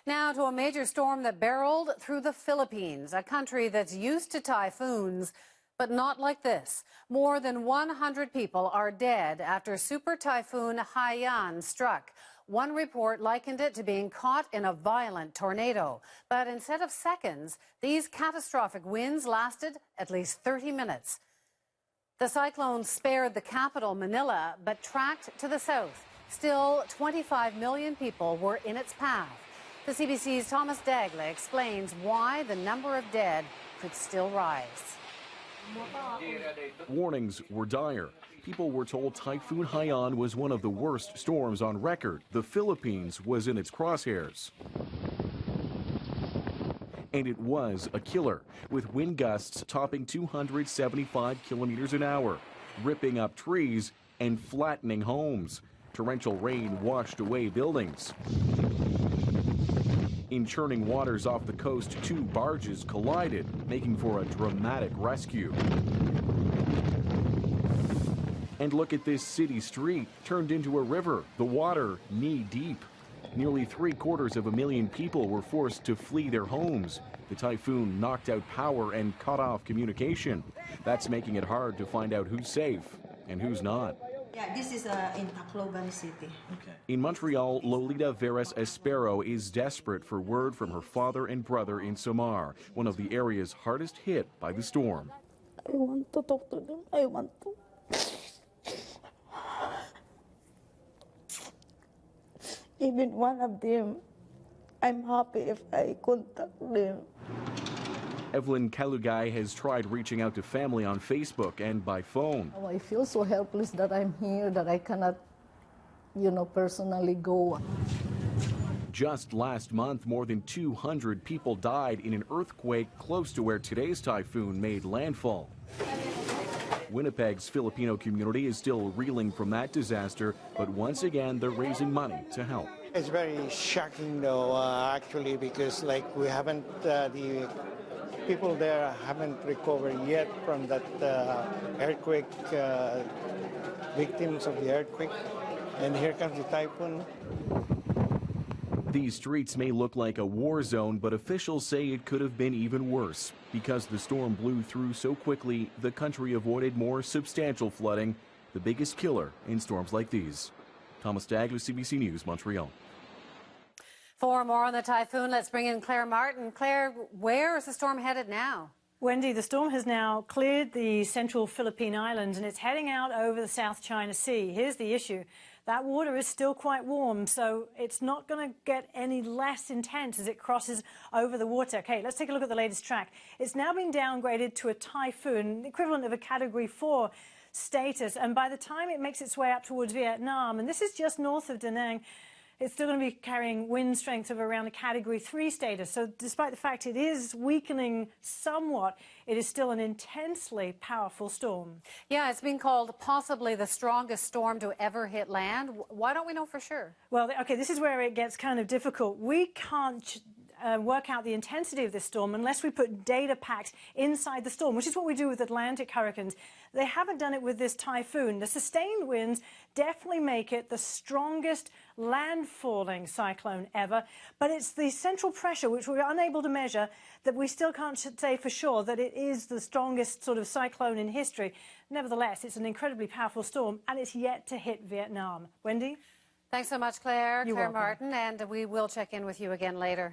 Now to a major storm that barreled through the Philippines, a country that's used to typhoons, but not like this. More than 100 people are dead after Super Typhoon Haiyan struck. One report likened it to being caught in a violent tornado. But instead of seconds, these catastrophic winds lasted at least 30 minutes. The cyclone spared the capital, Manila, but tracked to the south. Still, 25 million people were in its path. The CBC's Thomas Dagla explains why the number of dead could still rise. Warnings were dire. People were told Typhoon Haiyan was one of the worst storms on record. The Philippines was in its crosshairs. And it was a killer, with wind gusts topping 275 kilometers an hour, ripping up trees and flattening homes. Torrential rain washed away buildings. In churning waters off the coast, two barges collided, making for a dramatic rescue. And look at this city street, turned into a river, the water knee-deep. Nearly 750,000 people were forced to flee their homes. The typhoon knocked out power and cut off communication. That's making it hard to find out who's safe and who's not. Yeah, this is in Tacloban City. Okay. In Montreal, Lolita Veras Espero is desperate for word from her father and brother in Samar, one of the areas hardest hit by the storm. I want to talk to them. I want to. Even one of them, I'm happy if I contact them. Evelyn Kalugay has tried reaching out to family on Facebook and by phone. Oh, I feel so helpless that I'm here, that I cannot, personally go. Just last month, more than 200 people died in an earthquake close to where today's typhoon made landfall. Winnipeg's Filipino community is still reeling from that disaster, but once again, they're raising money to help. It's very shocking, though, actually, because we haven't, the people there haven't recovered yet from that earthquake, victims of the earthquake. And here comes the typhoon. These streets may look like a war zone, but officials say it could have been even worse. Because the storm blew through so quickly, the country avoided more substantial flooding, the biggest killer in storms like these. Thomas Dagla, CBC News, Montreal. For more on the typhoon, let's bring in Claire Martin. Claire, where is the storm headed now? Wendy, the storm has now cleared the central Philippine Islands and it's heading out over the South China Sea. Here's the issue. That water is still quite warm, so it's not going to get any less intense as it crosses over the water. Okay, let's take a look at the latest track. It's now been downgraded to a typhoon, the equivalent of a Category 4 status, and by the time it makes its way up towards Vietnam, and this is just north of Da Nang, it's still going to be carrying wind strength of around a Category 3 status. So despite the fact it is weakening somewhat, it is still an intensely powerful storm. Yeah, it's been called possibly the strongest storm to ever hit land. Why don't we know for sure? Well, okay, this is where it gets kind of difficult. We can't work out the intensity of this storm unless we put data packs inside the storm, which is what we do with Atlantic hurricanes. They haven't done it with this typhoon. The sustained winds definitely make it the strongest landfalling cyclone ever, but it's the central pressure, which we're unable to measure, that we still can't say for sure that it is the strongest sort of cyclone in history. Nevertheless, it's an incredibly powerful storm, and it's yet to hit Vietnam. Wendy? Thanks so much, Claire. You're Claire welcome. Martin, and we will check in with you again later.